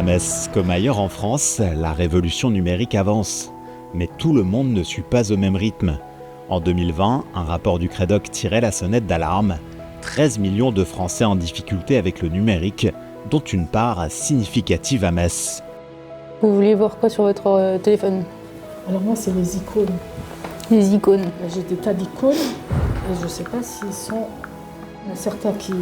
Metz, comme ailleurs en France, la révolution numérique avance. Mais tout le monde ne suit pas au même rythme. En 2020, un rapport du Crédoc tirait la sonnette d'alarme. 13 millions de Français en difficulté avec le numérique, dont une part significative à Metz. Vous vouliez voir quoi sur votre téléphone? Alors moi, c'est les icônes. Les icônes. J'ai des tas d'icônes et je ne sais pas s'ils sont... Il y en a certains qui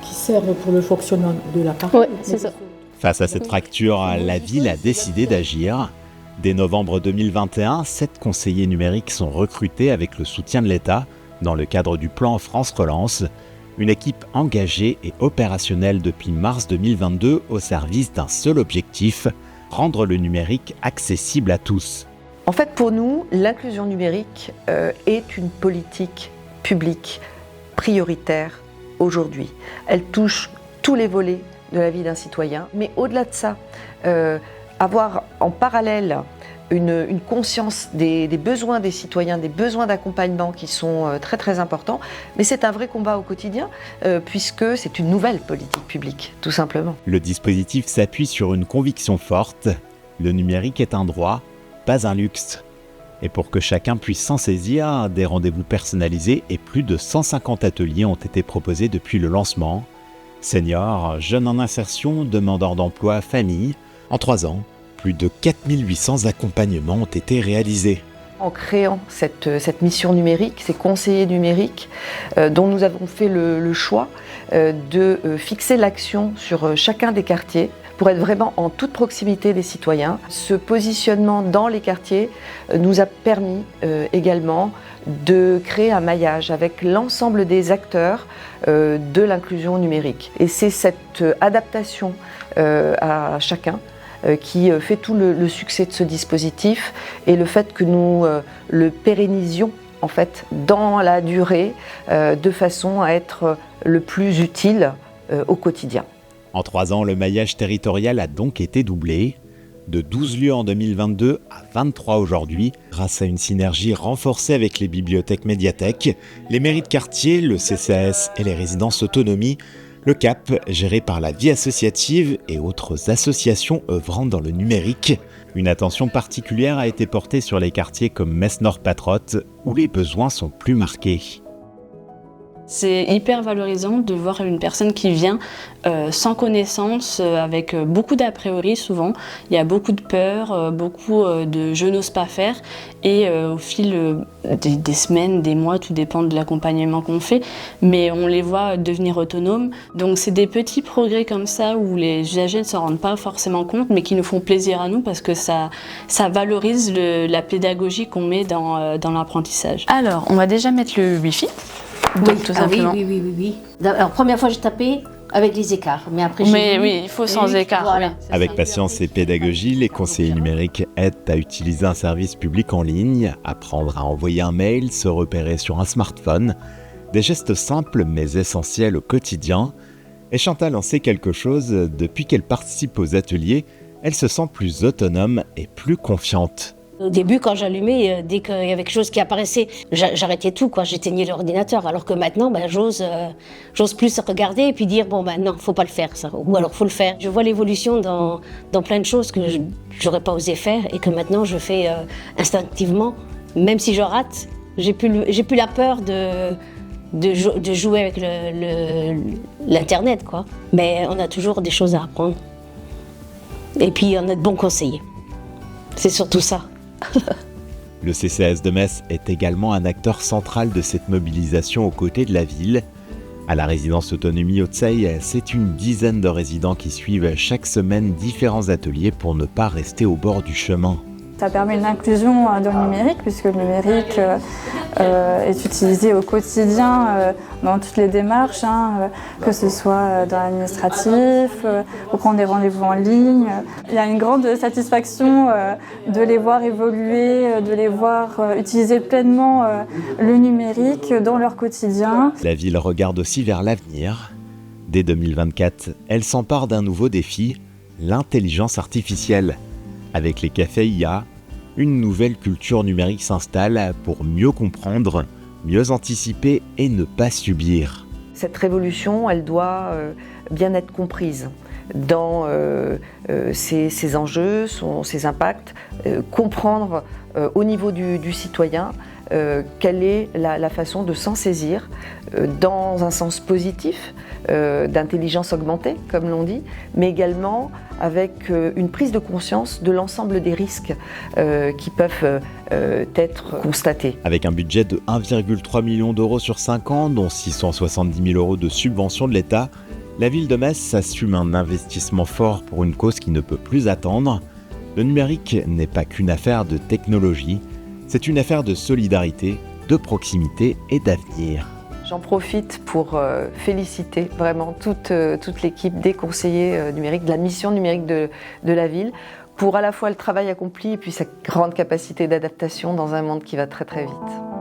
servent pour le fonctionnement de l'appareil. Ouais, c'est ça. Face à cette fracture, la ville a décidé d'agir. Dès novembre 2021, 7 conseillers numériques sont recrutés avec le soutien de l'État dans le cadre du plan France Relance. Une équipe engagée et opérationnelle depuis mars 2022 au service d'un seul objectif, rendre le numérique accessible à tous. En fait, pour nous, l'inclusion numérique est une politique publique prioritaire aujourd'hui. Elle touche tous les volets de la vie d'un citoyen, mais au-delà de ça, avoir en parallèle une conscience des besoins des citoyens, des besoins d'accompagnement qui sont très très importants, mais c'est un vrai combat au quotidien puisque c'est une nouvelle politique publique, tout simplement. Le dispositif s'appuie sur une conviction forte, le numérique est un droit, pas un luxe. Et pour que chacun puisse s'en saisir, des rendez-vous personnalisés et plus de 150 ateliers ont été proposés depuis le lancement. Seniors, jeunes en insertion, demandeurs d'emploi, familles, en 3 ans, plus de 4800 accompagnements ont été réalisés. En créant cette mission numérique, ces conseillers numériques, dont nous avons fait le choix de fixer l'action sur chacun des quartiers pour être vraiment en toute proximité des citoyens. Ce positionnement dans les quartiers nous a permis également de créer un maillage avec l'ensemble des acteurs de l'inclusion numérique. Et c'est cette adaptation à chacun qui fait tout le succès de ce dispositif et le fait que nous le pérennisions en fait dans la durée de façon à être le plus utile au quotidien. En 3 ans, le maillage territorial a donc été doublé, de 12 lieux en 2022 à 23 aujourd'hui, grâce à une synergie renforcée avec les bibliothèques médiathèques, les mairies de quartier, le CCAS et les résidences autonomie. Le CAP, géré par la vie associative et autres associations œuvrant dans le numérique. Une attention particulière a été portée sur les quartiers comme Metz-Nord-Patrotte, où les besoins sont plus marqués. C'est hyper valorisant de voir une personne qui vient sans connaissance, avec beaucoup d'a priori souvent. Il y a beaucoup de peur, beaucoup de je n'ose pas faire. Et au fil des semaines, des mois, tout dépend de l'accompagnement qu'on fait, mais on les voit devenir autonomes. Donc c'est des petits progrès comme ça où les usagers ne s'en rendent pas forcément compte, mais qui nous font plaisir à nous parce que ça valorise la pédagogie qu'on met dans l'apprentissage. Alors, on va déjà mettre le Wi-Fi. Donc, tout simplement. Oui. Alors, première fois, j'ai tapé avec les écarts, mais après, oui, il faut sans écart. Voilà. Oui, Avec patience et pédagogie, les conseillers numériques aident à utiliser un service public en ligne, apprendre à envoyer un mail, se repérer sur un smartphone. Des gestes simples mais essentiels au quotidien. Et Chantal en sait quelque chose, depuis qu'elle participe aux ateliers, elle se sent plus autonome et plus confiante. Au début, quand j'allumais, dès qu'il y avait quelque chose qui apparaissait, j'arrêtais tout, quoi. J'éteignais l'ordinateur. Alors que maintenant, j'ose plus regarder et puis dire non, faut pas le faire, ça. Ou alors faut le faire. Je vois l'évolution dans plein de choses que j'aurais pas osé faire et que maintenant je fais instinctivement. Même si je rate, j'ai plus la peur de jouer avec l'internet, quoi. Mais on a toujours des choses à apprendre. Et puis on a de bons conseillers. C'est surtout ça. Le CCAS de Metz est également un acteur central de cette mobilisation aux côtés de la ville. À la résidence autonomie Haute-Seille, c'est une dizaine de résidents qui suivent chaque semaine différents ateliers pour ne pas rester au bord du chemin. Ça permet une inclusion dans le numérique puisque le numérique est utilisé au quotidien dans toutes les démarches, que ce soit dans l'administratif, pour prendre des rendez-vous en ligne. Il y a une grande satisfaction de les voir évoluer, de les voir utiliser pleinement le numérique dans leur quotidien. La ville regarde aussi vers l'avenir. Dès 2024, elle s'empare d'un nouveau défi, l'intelligence artificielle. Avec les cafés IA, une nouvelle culture numérique s'installe pour mieux comprendre, mieux anticiper et ne pas subir. Cette révolution, elle doit bien être comprise. dans ces enjeux, ces impacts, comprendre au niveau du citoyen quelle est la façon de s'en saisir dans un sens positif, d'intelligence augmentée, comme l'on dit, mais également avec une prise de conscience de l'ensemble des risques qui peuvent être constatés. Avec un budget de 1,3 million d'euros sur 5 ans, dont 670 000 euros de subvention de l'État, la ville de Metz assume un investissement fort pour une cause qui ne peut plus attendre. Le numérique n'est pas qu'une affaire de technologie, c'est une affaire de solidarité, de proximité et d'avenir. J'en profite pour féliciter vraiment toute l'équipe des conseillers numériques, de la mission numérique de la ville, pour à la fois le travail accompli et puis sa grande capacité d'adaptation dans un monde qui va très très vite.